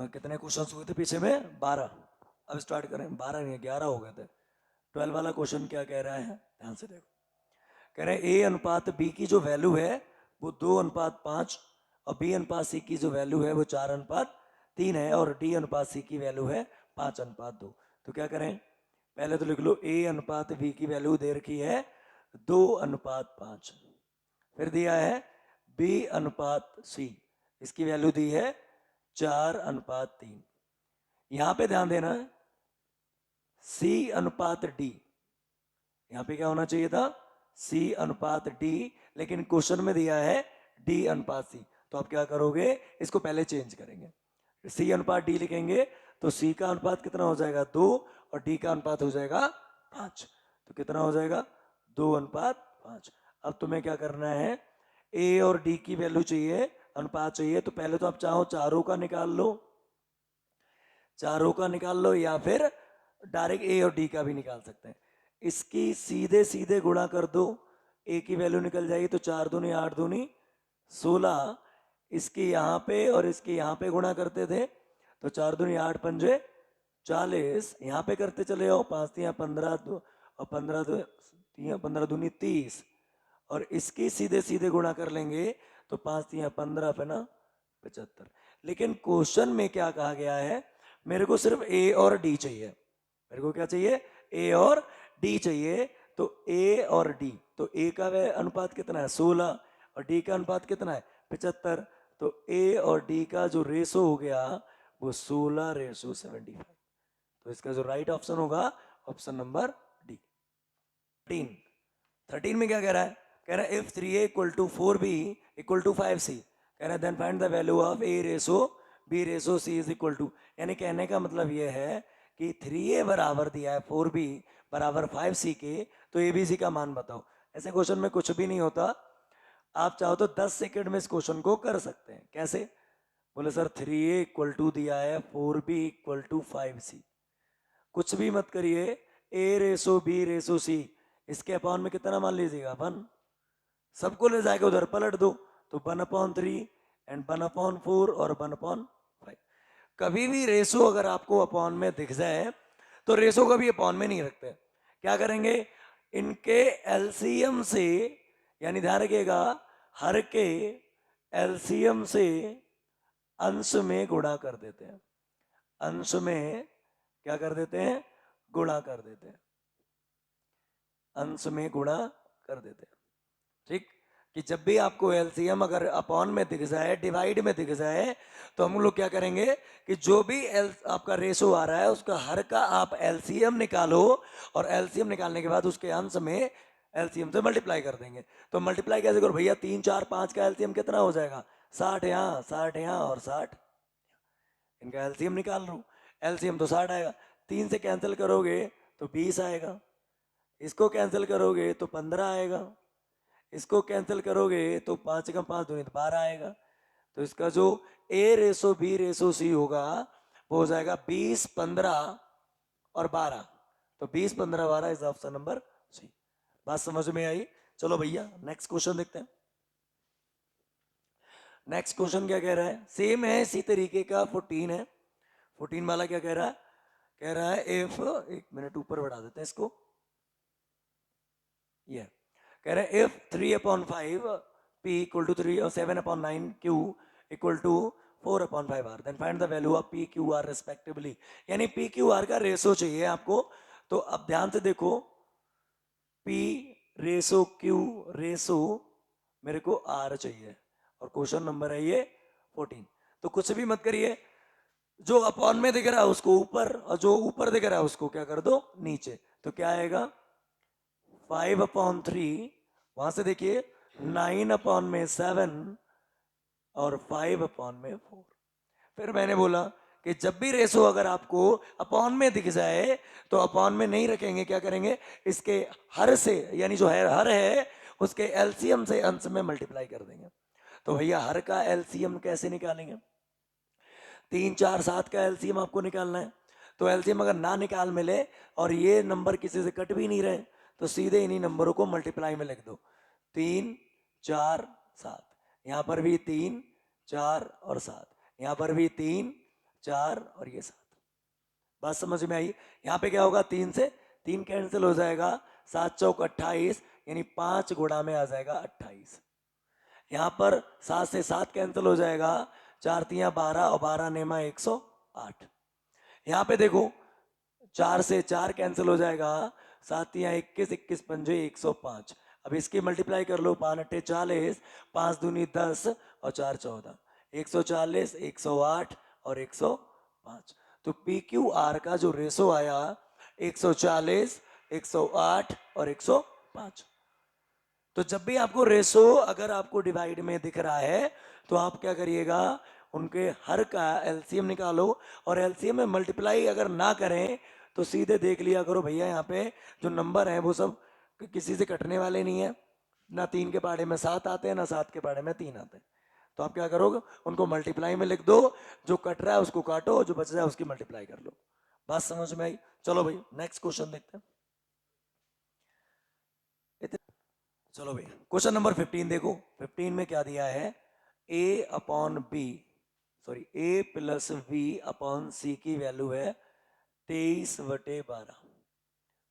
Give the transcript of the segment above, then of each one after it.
कितने क्वेश्चन हुए थे पीछे में? 12। अब स्टार्ट करें। 12 नहीं, 11 हो गए थे। 12 वाला क्वेश्चन क्या कह रहा है, ध्यान से देखो। कह रहे हैं ए अनुपात बी की जो वैल्यू है वो 2:5 और बी अनुपात सी की जो वैल्यू है वो 4:3 है और डी अनुपात सी की वैल्यू है 5:2। तो क्या करें, पहले तो लिख लो ए अनुपात बी की वैल्यू दे रखी है 2:5, फिर दिया है बी अनुपात सी, इसकी वैल्यू दी है 4:3। यहां पे ध्यान देना है सी अनुपात डी, यहां पे क्या होना चाहिए था सी अनुपात डी, लेकिन क्वेश्चन में दिया है डी अनुपात सी। तो आप क्या करोगे, इसको पहले चेंज करेंगे, सी अनुपात डी लिखेंगे तो सी का अनुपात कितना हो जाएगा 2 और डी का अनुपात हो जाएगा 5। तो कितना हो जाएगा 2:5। अब तुम्हें क्या करना है, ए और डी की वैल्यू चाहिए, अनुपात चाहिए, तो पहले तो आप चाहो चारों का निकाल लो, चारों का निकाल लो, या फिर डायरेक्ट ए और डी का भी निकाल सकते हैं। इसकी सीधे सीधे गुणा कर दो, ए की वैल्यू निकल जाएगी, तो 4 दूनी 8 दूनी 16। इसकी यहाँ पे और इसकी यहाँ पे गुणा करते थे, तो 4 दूनी 8 पंजे 40, यहाँ पे करते चले जाओ, 5 तिया 15 और 15 दूनी 30, और इसकी सीधे सीधे गुणा कर लेंगे तो 5 तिया 15 पे ना 75। लेकिन क्वेश्चन में क्या कहा गया है, मेरे को सिर्फ ए और डी चाहिए, मेरे को क्या चाहिए, ए और डी चाहिए। तो ए और डी, तो ए का वह अनुपात कितना है 16 और डी का अनुपात कितना है 75। तो ए और डी का जो रेशो हो गया वो 16:75। तो इसका जो राइट ऑप्शन होगा ऑप्शन नंबर डी। 13 में क्या कह रहा है, कह रहा है इफ 3a = 4b = 5c, कह रहा है then find the value of a ratio b ratio c is equal to. यानी कहने का मतलब ये है कि 3a बराबर दिया है 4b बराबर 5c के, तो abc का मान बताओ। ऐसे क्वेश्चन में कुछ भी नहीं होता, आप चाहो तो 10 सेकंड में इस क्वेश्चन को कर सकते हैं। कैसे, बोले सर 3a = दिया है 4b = 5c, कुछ भी मत करिए, a ratio b ratio c, इसके अपॉन में कितना मान लीजिएगा 1, सबको ले जाएगा उधर पलट दो, तो 1/3 एंड 1/4 और 1/5। कभी भी रेशो अगर आपको अपॉन में दिख जाए तो रेशो कभी अपॉन में नहीं रखते, क्या करेंगे, इनके एलसीएम से, यानी ध्यान रखिएगा हर के एलसीएम से अंश में गुणा कर देते हैं, अंश में क्या कर देते हैं, गुणा कर देते हैं, अंश में गुणा कर देते हैं। ठीक, कि जब भी आपको एलसीएम अगर अपॉन में दिख जाए, डिवाइड में दिख जाए, तो हम लोग क्या करेंगे कि जो भी आपका रेशो आ रहा है उसका हर का आप एलसीएम निकालो, और एलसीएम निकालने के बाद उसके अंश में एलसीएम से मल्टीप्लाई कर देंगे। तो मल्टीप्लाई कैसे करो भैया, 3 4 5 का एलसीएम कितना हो जाएगा 60 यहाँ 60 यहाँ और 60, इनका एलसीएम निकाल लो, एलसीएम तो 60 आएगा, 3 से कैंसिल करोगे तो 20 आएगा, इसको कैंसिल करोगे तो 15 आएगा, इसको कैंसिल करोगे तो 5 का 5 दूनी 12 आएगा। तो इसका जो ए रेशो बी रेशो सी होगा वो हो जाएगा 20 15 और 12। तो 20 15 12 इज ऑप्शन नंबर सी। बात समझ में आई? चलो भैया नेक्स्ट क्वेश्चन देखते हैं। नेक्स्ट क्वेश्चन क्या कह रहा है, सेम है इसी तरीके का, 14 है। 14 वाला क्या कह रहा है, कह रहा है इफ, एक मिनट ऊपर बढ़ा देते हैं इसको, ये कह रहे हैं इफ 3/5 p = 3 और 7/9 q = 4/5 r, then find the value of p q r respectively. यानी p q r का रेशो चाहिए आपको। तो अब ध्यान से देखो, p रेशो q रेशो मेरे को r चाहिए, और क्वेश्चन नंबर है ये 14। तो कुछ भी मत करिए, जो अपॉन में दिख रहा है उसको ऊपर, और जो ऊपर दिख रहा है उसको क्या कर दो नीचे। तो क्या आएगा 5/3, वहां से देखिए 9/7 और 5/4। फिर मैंने बोला कि जब भी रेशो अगर आपको अपॉन में दिख जाए तो अपॉन में नहीं रखेंगे, क्या करेंगे, इसके हर से, यानी जो है हर है उसके एलसीएम से अंश में मल्टीप्लाई कर देंगे। तो भैया हर का एलसीएम कैसे निकालेंगे, 3 4 7 का एलसीएम आपको निकालना है। तो एलसीएम अगर ना निकाल मिले और ये नंबर किसी से कट भी नहीं रहे, तो सीधे इन्हीं नंबरों को मल्टीप्लाई में लिख दो, 3 4 7, यहाँ पर भी 3 4 और 7, यहाँ पर भी 3 4 और ये 7। बात समझ में आई? यहाँ पे क्या होगा, 3 से 3 कैंसिल हो जाएगा, 7 चौक 28, यानी 5 गुणा में आ जाएगा 28। यहाँ पर 7 से 7 कैंसिल हो जाएगा, 4 तियाँ 12 और 12 नेमा 108। यहाँ पे देखो 4 से 4 कैंसिल हो जाएगा, 7 तियाँ 21, 21 पंजे 105। अब इसकी मल्टीप्लाई कर लो, 5 अट्ठे 40, 5 दूनी 10 और 4 14, 140, 108 और 105। तो पी क्यू आर का जो रेशो आया 140, 108 और 105। तो जब भी आपको रेशो अगर आपको डिवाइड में दिख रहा है तो आप क्या करिएगा, उनके हर का एलसीएम निकालो, और एलसीएम में मल्टीप्लाई अगर ना करें तो सीधे देख लिया करो भैया यहाँ पे जो नंबर है वो सब किसी से कटने वाले नहीं है, ना 3 के पहाड़े में 7 आते हैं, ना 7 के पहाड़े में 3 आते हैं। तो आप क्या करोगे, उनको मल्टीप्लाई में लिख दो, जो कट रहा है उसको काटो, जो बच रहा है उसकी मल्टीप्लाई कर लो। बात समझ में आई? चलो भाई नेक्स्ट क्वेश्चन देखते हैं। चलो भाई क्वेश्चन नंबर 15 देखो। 15 में क्या दिया है, a upon B, sorry a plus B upon C की वैल्यू है 23/12।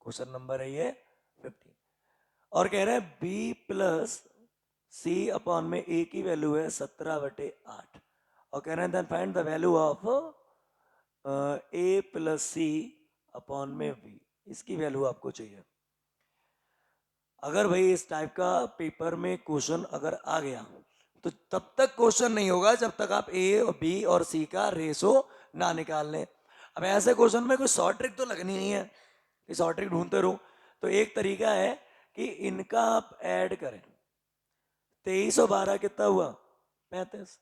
क्वेश्चन नंबर है ये 15, और कह रहे हैं b प्लस सी अपॉन में a की वैल्यू है 17/8, और कह रहे हैं then find the value of a plus C upon में b। इसकी वैल्यू आपको चाहिए। अगर भाई इस टाइप का पेपर में क्वेश्चन अगर आ गया तो तब तक क्वेश्चन नहीं होगा जब तक आप ए और बी और सी का रेशो ना निकाल लें। अब ऐसे क्वेश्चन में कोई शॉर्ट ट्रिक तो लगनी नहीं है कि शॉर्ट ट्रिक ढूंढते रहो। तो एक तरीका है कि इनका आप ऐड करें, 23 और 12 कितना हुआ 35,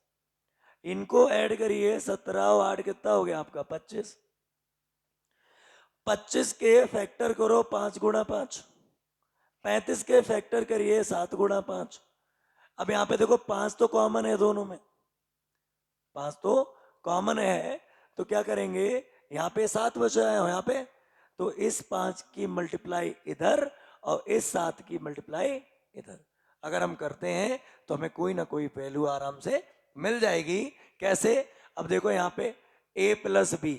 इनको ऐड करिए 17 और 8 कितना हो गया आपका 25, 25 के फैक्टर करो 5 गुणा 5, 35 के फैक्टर करिए 7 गुणा 5। अब यहाँ पे देखो 5 तो कॉमन है दोनों में, 5 तो कॉमन है, तो क्या करेंगे यहाँ पे 7 बचा है यहाँ पे, तो इस 5 की मल्टीप्लाई इधर और इस 7 की मल्टीप्लाई इधर अगर हम करते हैं तो हमें कोई ना कोई वैल्यू आराम से मिल जाएगी। कैसे, अब देखो यहाँ पे a प्लस बी,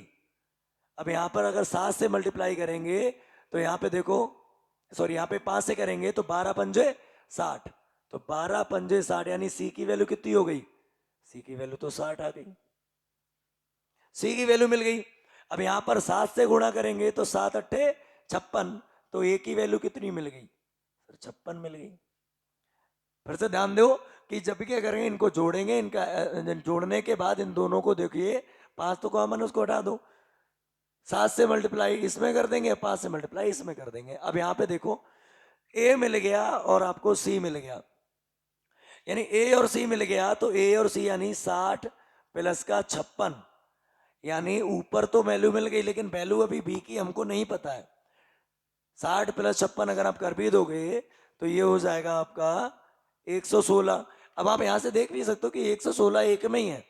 अब यहाँ पर अगर 7 से मल्टीप्लाई करेंगे तो यहाँ पे देखो, सॉरी यहाँ पे 5 से करेंगे तो 12 पंजे 60, तो 12 पंजे 60 यानी सी की वैल्यू कितनी हो गई, सी की वैल्यू तो 60 आ गई, सी की वैल्यू मिल गई। अब यहां पर 7 से गुणा करेंगे तो 7 अट्ठे 56, तो ए की वैल्यू कितनी मिल गई, 56 मिल गई। फिर से ध्यान दो कि जब भी क्या करेंगे इनको जोड़ेंगे, इनका जोड़ने के बाद इन दोनों को देखिए 5 तो कॉमन उसको हटा दो, 7 से मल्टीप्लाई इसमें कर देंगे, 5 से मल्टीप्लाई इसमें कर देंगे। अब यहाँ पे देखो ए मिल गया और आपको सी मिल गया, यानी ए और सी मिल गया, तो ए और सी यानी 60 प्लस का 56, यानी ऊपर तो वैल्यू मिल गई लेकिन वैल्यू अभी बी की हमको नहीं पता है। 60 प्लस 56 अगर आप कर भी दोगे तो ये हो जाएगा आपका 116। अब आप यहां से देख भी सकते हो कि 116 एक में ही है,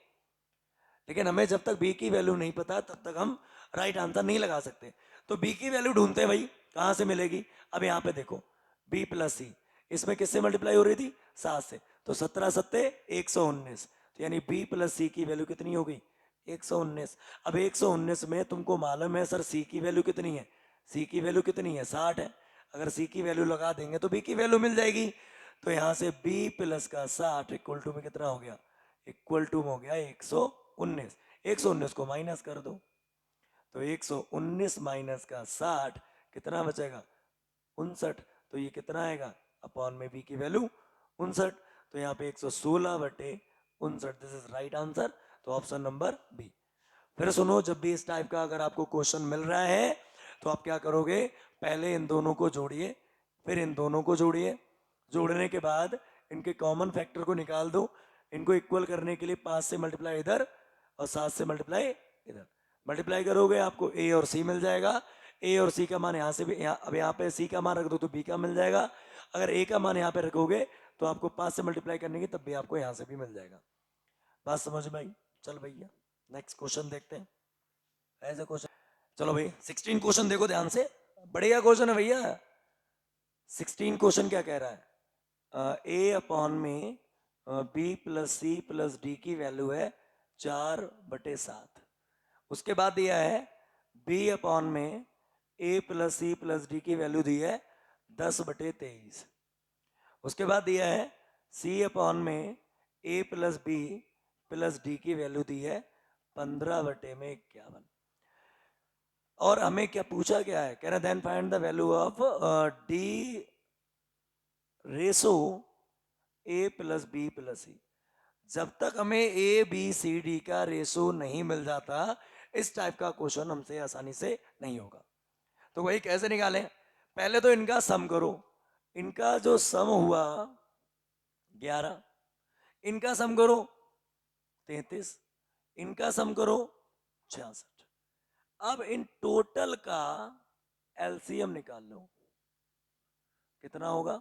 लेकिन हमें जब तक बी की वैल्यू नहीं पता तब तक हम राइट आंसर नहीं लगा सकते। तो बी की वैल्यू ढूंढते हैं भाई, कहां से मिलेगी। अब यहाँ पे देखो बी प्लस सी, इसमें किससे मल्टीप्लाई हो रही थी 7 से, तो 17 सत्ते 119, तो यानी बी प्लस सी की वैल्यू कितनी हो गई 119। अब 119 में तुमको मालूम है सर सी की वैल्यू कितनी है, सी की वैल्यू कितनी है 60 है, अगर सी की वैल्यू लगा देंगे तो बी की वैल्यू मिल जाएगी। तो यहाँ से बी प्लस का 60 इक्वल टू में कितना हो गया, इक्वल टू हो गया 119। 119 को माइनस कर दो, तो 119 माइनस का 60 कितना बचेगा 59, तो ये कितना आएगा अपॉन में बी की वैल्यू 59, तो यहाँ पे 116/59, दिस इज राइट आंसर। तो ऑप्शन नंबर बी। फिर सुनो, जब भी इस टाइप का अगर आपको क्वेश्चन मिल रहा है तो आप क्या करोगे, पहले इन दोनों को जोड़िए, फिर इन दोनों को जोड़िए, जोड़ने के बाद इनके कॉमन फैक्टर को निकाल दो, इनको इक्वल करने के लिए 5 से मल्टीप्लाई इधर और 7 से मल्टीप्लाई इधर, मल्टीप्लाई करोगे आपको ए और सी मिल जाएगा। ए और सी का मान यहाँ से भी अब यहाँ पे सी का मान रख दो तो बी का मिल जाएगा, अगर ए का मान यहाँ पे रखोगे तो आपको 5 से मल्टीप्लाई करने की तब भी आपको यहाँ से भी मिल जाएगा। बात समझ में आई? चल भैया नेक्स्ट क्वेश्चन देखते हैं। ऐसे क्वेश्चन, चलो भाई 16 क्वेश्चन देखो ध्यान से, बढ़िया क्वेश्चन है भैया। 16 क्वेश्चन क्या कह रहा है, ए अपॉन में B plus C plus D की वैल्यू है 4/7, उसके बाद दिया है b अपॉन में a plus C plus D की वैल्यू दी है 10/23। उसके बाद दिया है c अपॉन में a plus B plus D की वैल्यू दी है 15/51। और हमें क्या पूछा क्या है, कह रहे then find the value of D ratio a plus B plus C. जब तक हमें ए बी सी डी का रेशो नहीं मिल जाता, इस टाइप का क्वेश्चन हमसे आसानी से नहीं होगा। तो वही कैसे निकालें, पहले तो इनका सम करो। इनका जो सम हुआ 11, इनका सम करो 33, इनका सम करो 66। अब इन टोटल का एलसीएम निकाल लो, कितना होगा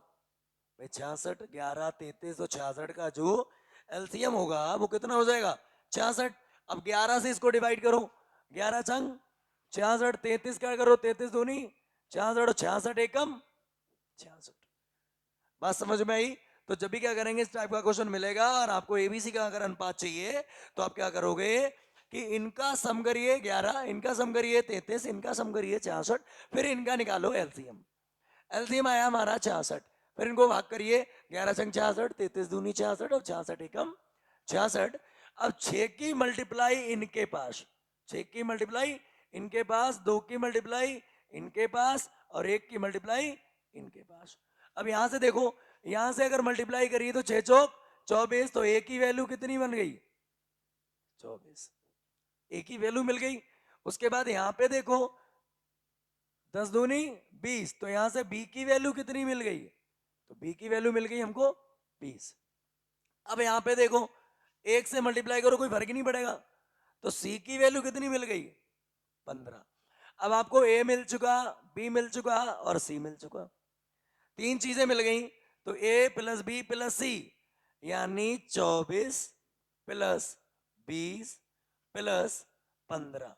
भाई 66, 11, 33 और 66 का जो एलसीएम होगा वो कितना हो जाएगा 66। अब 11 से इसको डिवाइड करो, 11 छंग 66, 33 क्या करो 33 दूनी 66 और 66 एकम 66। बात समझ में आई। तो जब भी क्या करेंगे इस टाइप का क्वेश्चन मिलेगा और आपको एबीसी का अगर अनुपात चाहिए तो आप क्या करोगे कि इनका सम करिए 11, इनका सम करिए 33, इनका सम करिए 66, फिर इनका निकालो एलसीएम। एलसीएम आया हमारा 66, फिर इनको भाग करिए 11 संग 66, 33 दूनी 66 और 66 एकम 66। अब 6 की मल्टीप्लाई इनके पास, 6 की मल्टीप्लाई इनके पास, 2 की मल्टीप्लाई इनके पास और 1 की मल्टीप्लाई इनके पास। अब यहां से देखो, यहां से अगर मल्टीप्लाई करिए तो 6 चौक 24, तो एक की वैल्यू कितनी बन गई 24, एक ही वैल्यू मिल गई। उसके बाद यहां पे देखो 10 दूनी 20, तो यहां से b की वैल्यू कितनी मिल गई, तो b की वैल्यू मिल गई हमको 20। अब यहां पे देखो एक से मल्टीप्लाई करो कोई फर्क ही नहीं पड़ेगा, तो c की वैल्यू कितनी मिल गई 15। अब आपको a मिल चुका, b मिल चुका और c मिल चुका, तीन चीजें मिल गई। तो a प्लस बी प्लस सी यानी 24 प्लस 20 प्लस 15।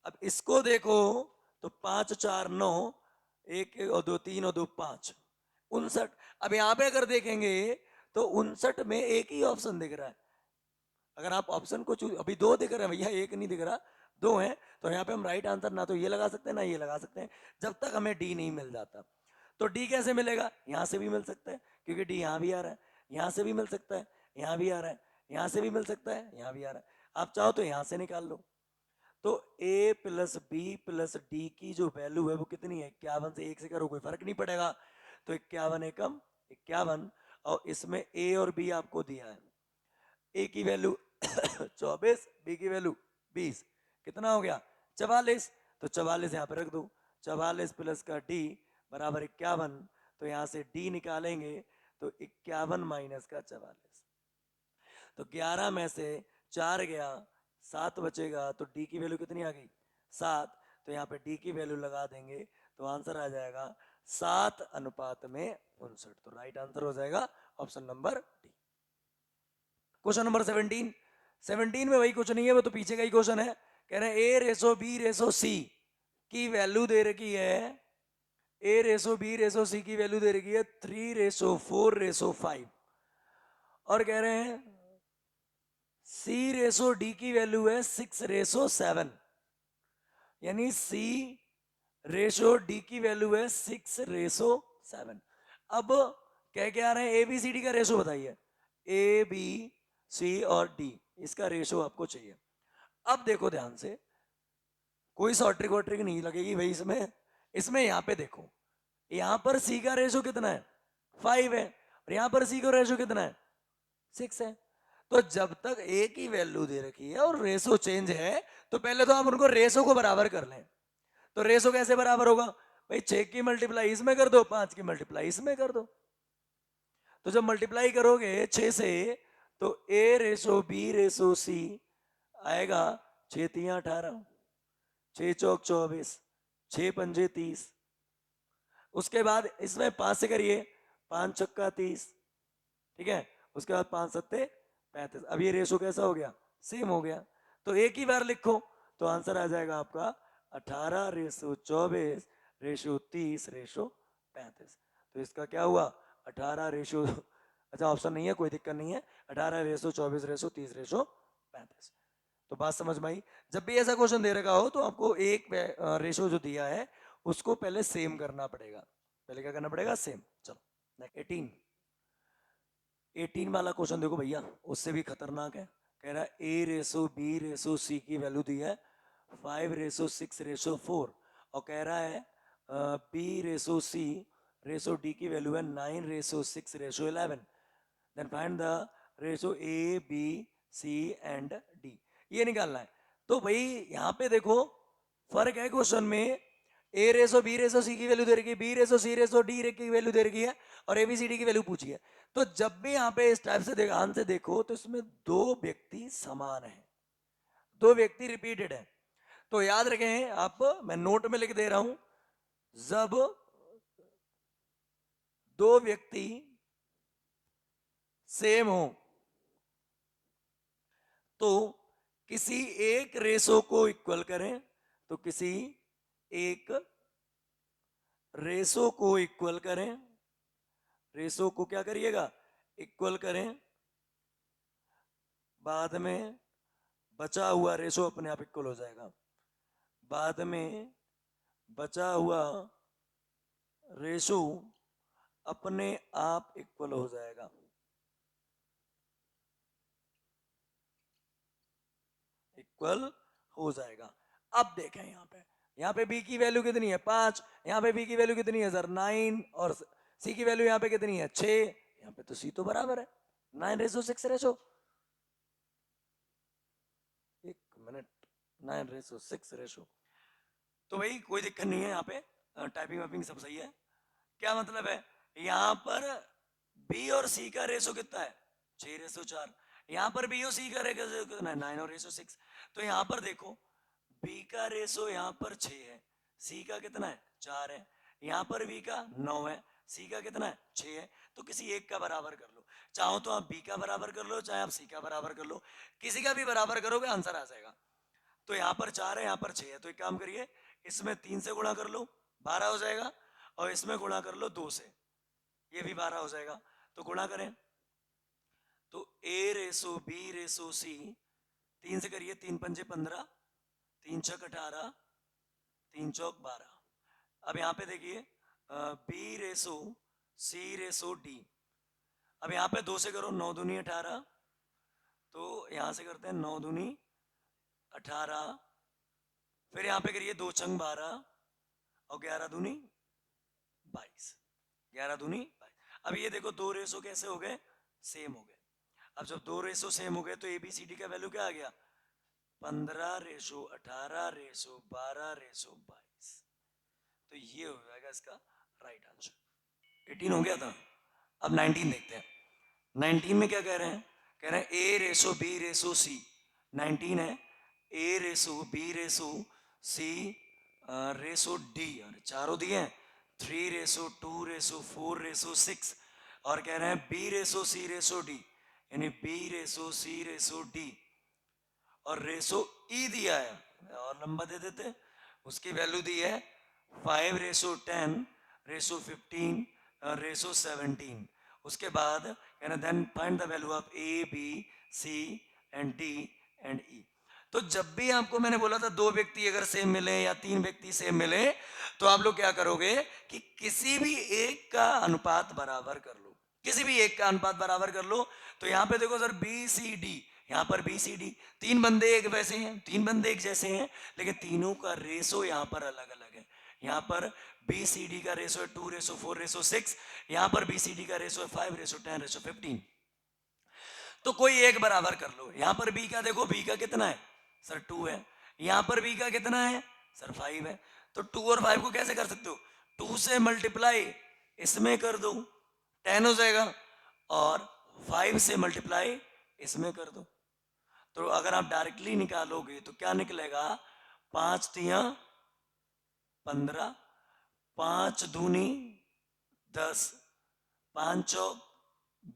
अब इसको देखो तो 5 4 9, 1 और 2 3 और 2 5, 59। अब यहां पे अगर देखेंगे तो 59 में एक ही ऑप्शन दिख रहा है। अगर आप ऑप्शन को चूज, अभी दो दिख रहे हैं भैया, एक नहीं दिख रहा, दो हैं, तो यहाँ पे हम राइट आंसर ना तो ये लगा सकते हैं ना ये लगा सकते हैं, जब तक हमें डी नहीं मिल जाता। तो डी कैसे मिलेगा, यहाँ से भी मिल सकता है क्योंकि डी यहाँ भी आ रहा है, यहाँ से भी मिल सकता है, यहाँ भी आ रहा है, यहाँ से भी मिल सकता है, यहाँ भी आ रहा है। आप चाहो तो यहाँ से निकाल लो। तो a plus B plus D की जो वैल्यू है वो कितनी है 51, से 1 से करो कोई फर्क नहीं पड़ेगा, तो 51 एकम 51। और इसमें a और b आपको दिया है, a की वैल्यू 24, b की वैल्यू 20, कितना हो गया 44। तो 44 यहाँ पे रख दो, 44 प्लस का d बराबर 51, तो यहाँ से d निकालेंगे तो 51 माइनस का 44, तो 11 में से 4 गया 7 बचेगा, तो डी की वैल्यू कितनी आ गई 7। तो यहाँ पे डी की वैल्यू लगा देंगे तो आंसर आ जाएगा 7:59। तो राइट आंसर हो जाएगा option number D. Question number 17, 17 में वही कुछ नहीं है, वो तो पीछे का ही क्वेश्चन है। कह रहे हैं ए रेसो बी रेसो सी की वैल्यू दे रखी है, A ratio B ratio C की वैल्यू दे रखी है 3:4:5, और कह रहे हैं सी रेसो डी की वैल्यू है 6:7, यानी सी रेशो डी की वैल्यू है 6:7। अब कह के आ रहे हैं ए बी सी डी का रेशो बताइए, ए बी सी और डी, इसका रेशो आपको चाहिए। अब देखो ध्यान से, कोई शॉर्ट ट्रिक वॉट ट्रिक नहीं लगेगी भाई इसमें। इसमें यहां पे देखो, यहां पर सी का रेशो कितना है 5 है, और यहां पर सी का रेशो कितना है 6 है। तो जब तक ए की वैल्यू दे रखी है और रेशो चेंज है, तो पहले तो आप उनको रेशो को बराबर कर लें। तो रेशो कैसे बराबर होगा भाई, 6 की मल्टीप्लाई इसमें कर दो, 5 की मल्टीप्लाई इसमें कर दो। तो जब मल्टीप्लाई करोगे 6 से, तो ए रेशो बी रेशो सी आएगा 6 3 18, 6 चौक 24, 6 पंजे 30। उसके बाद इसमें 5 से करिए, 5 छक्का 30, ठीक है। उसके बाद 5 सत्ते 35। अब ये रेशो कैसा हो गया सेम हो गया, तो एक ही बार लिखो तो आंसर आ जाएगा आपका 18:24 रेशो 30:35। तो इसका क्या हुआ 18 रेशो अच्छा ऑप्शन नहीं है कोई दिक्कत नहीं है, 18:24 रेशो 30:35। तो बात समझ में आई। जब भी ऐसा क्वेश्चन दे रखा हो तो आपको एक रेशो जो दिया है उसको पहले सेम करना पड़ेगा। पहले क्या करना पड़ेगा? सेम। चलो 18 वाला क्वेश्चन देखो भैया, उससे भी खतरनाक है। कह रहा है A ratio B ratio C की वैल्यू दी है 5:6:4 और कह रहा है B ratio C ratio D की वैल्यू है 9:6:11। Then find the ratio A B C and D, ये निकालना है। तो भाई यहाँ पे देखो फर्क है क्वेश्चन में, ए रेसो बी रेसो सी की वैल्यू दे रखी है, B ratio C ratio D की वैल्यू दे रखी है और एबीसीडी की वैल्यू पूछी है। तो जब भी यहाँ पे इस टाइप से ध्यान से देखो तो इसमें दो व्यक्ति समान है, दो व्यक्ति रिपीटेड है। तो याद रखें आप, मैं नोट में लिख दे रहा हूं, जब दो व्यक्ति सेम हो तो किसी एक रेशो को इक्वल करें, तो किसी एक रेशो को इक्वल करें, रेशो को क्या करिएगा? इक्वल करें। बाद में बचा हुआ रेशो अपने आप इक्वल हो जाएगा। बाद में बचा हुआ रेशो अपने आप इक्वल हो जाएगा। इक्वल हो जाएगा। अब देखें यहाँ पे बी की वैल्यू कितनी है? 5। यहाँ पे बी की वैल्यू कितनी है सर? 9। और सी की वैल्यू यहाँ पे कितनी है? 6। यहाँ पे तो सी तो बराबर है 9:6 रेशो। एक मिनट, 9:6 रेशो। तो भाई कोई दिक्कत नहीं है, यहाँ पे टाइपिंग वाइपिंग सब सही है। क्या मतलब है? यहाँ पर बी और सी का रेशो कितना है? 6:4। यहाँ पर बी और सी का रेशो कितना है? 9:6। तो यहाँ पर देखो बी का रेशो यहाँ पर 6 है, सी का कितना है? 4 है। यहाँ पर बी का 9 है, सी का कितना है? 6 है। तो किसी एक का बराबर कर लो, चाहो तो आप बी का बराबर कर लो, चाहे आप सी का बराबर कर लो, किसी का भी बराबर करोगे आंसर आ जाएगा। तो यहाँ पर 4 है, यहाँ पर 6 है, तो एक काम करिए इसमें 3 से गुणा कर लो 12 हो जाएगा, और इसमें गुणा कर लो 2 से, ये भी 12 हो जाएगा। तो गुणा करें तो ए रेसो बी रेसो सी, 3 से करिए, 3 पंजे 15, 3 छक 18, 3 चौक 12। अब यहाँ पे देखिए B ratio C ratio D. अब यहाँ पे 2 से करो, 9 दूनी 18, तो यहाँ से करते हैं 9 दूनी 18, फिर यहाँ पे करिए 2 छंग 12 और 11 दूनी 22, 11 दूनी 22। अब ये देखो दो रेसो कैसे हो गए? सेम हो गए। अब जब दो रेसो सेम हो गए तो एबीसीडी का वैल्यू क्या आ गया? 15:18:12:22। तो ये हो जाएगा इसका राइट आंसर। 18 हो गया था। अब 19 देखते हैं। 19 में क्या कह रहे हैं? कह रहे हैं ए रेसो बी रेसो सी। 19 है A ratio B ratio C ratio D, और चारों दिए हैं 3:2:4:6, और कह रहे हैं B ratio C ratio D, यानी B ratio C ratio D, और रेसो ई दिया है और लंबा दे देते, उसकी वैल्यू दी है 5:10:15:17। उसके बाद then find the value of A B C and D and E. तो जब भी आपको मैंने बोला था दो व्यक्ति अगर सेम मिले या तीन व्यक्ति सेम मिले तो आप लोग क्या करोगे कि किसी भी एक का अनुपात बराबर कर लो, किसी भी एक का अनुपात बराबर कर लो। तो यहाँ पे देखो सर बी सी डी, यहाँ पर बी सी डी, तीन बंदे एक वैसे हैं, तीन बंदे एक जैसे हैं, लेकिन तीनों का रेशो यहाँ पर अलग अलग है। यहाँ पर बी सी डी का रेशो है 2:4:6, यहाँ पर बी सी डी का रेशो है 5:10:15। तो कोई एक बराबर कर लो। यहाँ पर बी का देखो, बी का कितना है सर? 2 है। यहाँ पर बी का कितना है सर? 5 है। तो 2 और 5 को कैसे कर सकते हो? 2 से मल्टीप्लाई इसमें कर दो 10 हो जाएगा, और 5 से मल्टीप्लाई इसमें कर दो। तो अगर आप डायरेक्टली निकालोगे तो क्या निकलेगा? 5 तिया 15, 5 दूनी 10, 5 चौक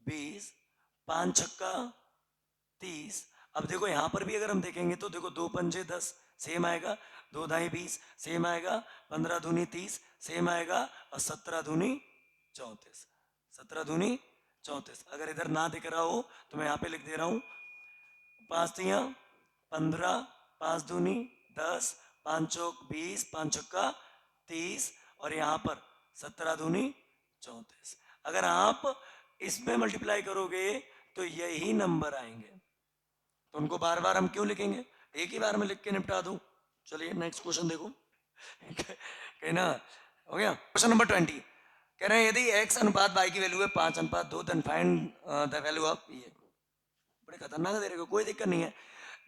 20, 5 छक्का 30। अब देखो यहां पर भी अगर हम देखेंगे तो देखो 2 पंजे 10 सेम आएगा, 2 दाई 20 सेम आएगा, 15 दूनी 30 सेम आएगा, और 17 दूनी 34, 17 दूनी 34। अगर इधर ना दिख रहा हो तो मैं यहाँ पे लिख दे रहा हूँ 5 तिया 15, 5 दूनी 10, 5 चौक 20, 5 छक्का 30 और यहाँ पर 17 दूनी 34। अगर आप इसमें मल्टीप्लाई करोगे तो यही नंबर आएंगे। तो उनको बार बार हम क्यों लिखेंगे, एक ही बार में लिख के निपटा दूं। चलिए नेक्स्ट क्वेश्चन देखो। कहना हो गया। क्वेश्चन नंबर 20 कह रहे हैं यदि x अनुपात y की वैल्यू है 5:2 then find the value of ये। बड़े खतरनाक दे रहे को, कोई दिक्कत नहीं है।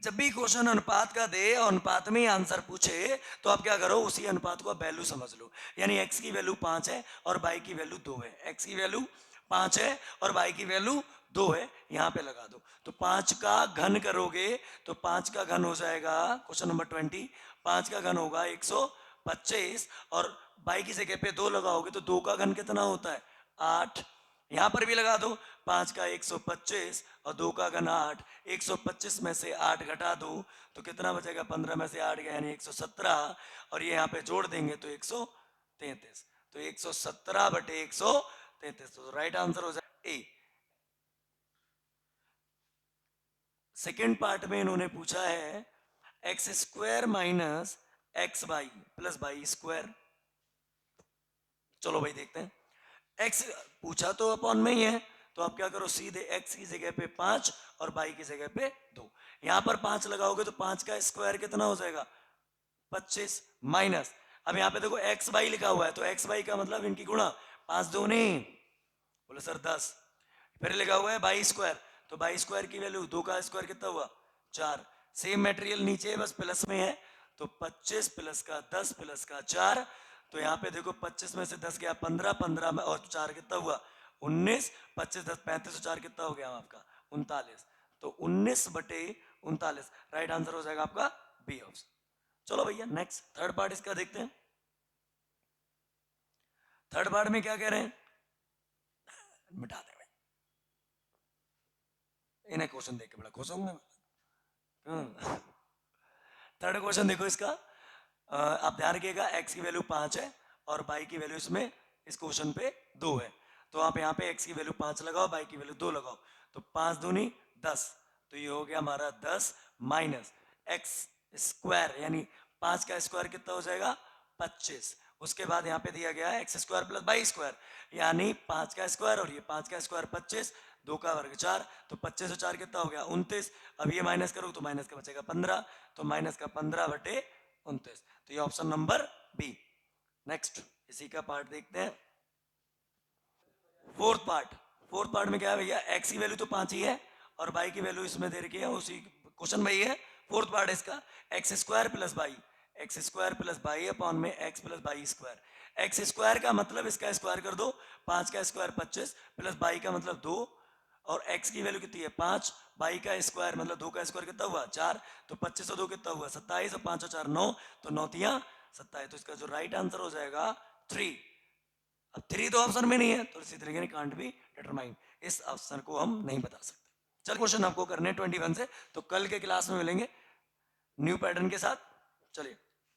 जब भी क्वेश्चन अनुपात का दे और अनुपात में आंसर पूछे तो आप क्या करो, उसी अनुपात को वैल्यू समझ लो। यानी x की वैल्यू 5 है और y की वैल्यू 2 है। x की वैल्यू 5 है और y की वैल्यू 2 है, यहाँ पे लगा दो। तो 5 का घन करोगे तो 5 का घन हो जाएगा, क्वेश्चन नंबर 20, 5 का घन होगा 125 और y की जगह पे 2 लगाओगे तो 2 का घन कितना होता है 8। यहां पर भी लगा दो, 5 का 125 और 2 का घन 8। 125 में से 8 घटा दो तो कितना बचेगा, 15 में से 8 गया यानी 117 और ये यहाँ पे जोड़ देंगे तो 133। तो 117 बटे 133, तो राइट आंसर हो जाए ए। सेकेंड पार्ट में इन्होंने पूछा है X square minus X Y plus Y square. चलो भाई देखते हैं। x पूछा तो अपॉन में ही है, तो आप क्या करो, सीधे x की जगह पे 5 और y की जगह पे 2। यहां पर 5 लगाओगे तो 5 का स्क्वायर कितना हो जाएगा 25 माइनस, अब यहां पे देखो एक्स वाई लिखा हुआ है तो एक्स वाई का मतलब इनकी गुणा, 5 दूनी बोले सर 10। फिर लिखा हुआ है बाई स्क्वायर, तो बाई स्क्वायर की वैल्यू 2 का स्क्वायर कितना हुआ 4। सेम मटेरियल नीचे है बस प्लस में है, तो 25 प्लस का 10 प्लस का 4। तो यहाँ पे देखो 25 में से 10 गया 15, 15 में और 4 कितना हुआ 19, 25 10 35 और 4 कितना हो गया आपका 39। तो 19 बटे 39 राइट आंसर हो जाएगा आपका बी ऑप्शन। चलो भैया नेक्स्ट थर्ड पार्ट इसका देखते हैं। थर्ड पार्ट में क्या कह रहे हैं, मिटा दें भाई, इन्हें क्वेश्चन देख के बड़ा खुश होंगे। थर्ड क्वेश्चन देखो इसका, आप ध्यान रखिएगा x की वैल्यू 5 है और y की वैल्यू इसमें इस क्वेश्चन पे 2 है। तो आप यहाँ पे x की वैल्यू 5 लगाओ, y की वैल्यू 2 लगाओ, तो 5 दूनी 10, तो ये हो गया हमारा 10 माइनस एक्स स्क्वायर यानी 5 का स्क्वायर कितना हो जाएगा 25। उसके बाद यहाँ पे दिया गया है X square plus Y square यानी 5 का स्क्वायर और ये 5 का स्क्वायर 25, 2 का वर्ग 4, तो 25 और 4 कितना हो गया 29। अब ये माइनस करो तो माइनस का बचेगा 15, तो माइनस का 15 बटे 29। तो ये ऑप्शन नंबर बी। नेक्स्ट इसी का पार्ट देखते हैं। फोर्थ पार्ट, फोर्थ पार्ट में क्या है भैया, एक्स की वैल्यू तो 5 ही है और वाई की वैल्यू इसमें दे रखी है, उसी क्वेश्चन में ही है। फोर्थ पार्ट है इसका, X square plus Y, X square plus Y upon में X plus Y square. X square का मतलब इसका स्क्वायर कर दो, 5 का स्क्वायर 25 प्लस वाई का मतलब 2 और x की वैल्यू कितनी है 5, y का स्क्वायर मतलब 2 का स्क्वायर कितना हुआ 4, तो 25 और 2 कितना हुआ 27 और 5 और 4 9, तो 9 तिया 27। तो इसका जो राइट आंसर हो जाएगा 3। अब 3 तो ऑप्शन में नहीं है तो इसी तरीके कांट बी डिटरमाइन, इस ऑप्शन को हम नहीं बता सकते। चल क्वेश्चन आपको करने 21 से, तो कल के क्लास में मिलेंगे न्यू पैटर्न के साथ। चलिए।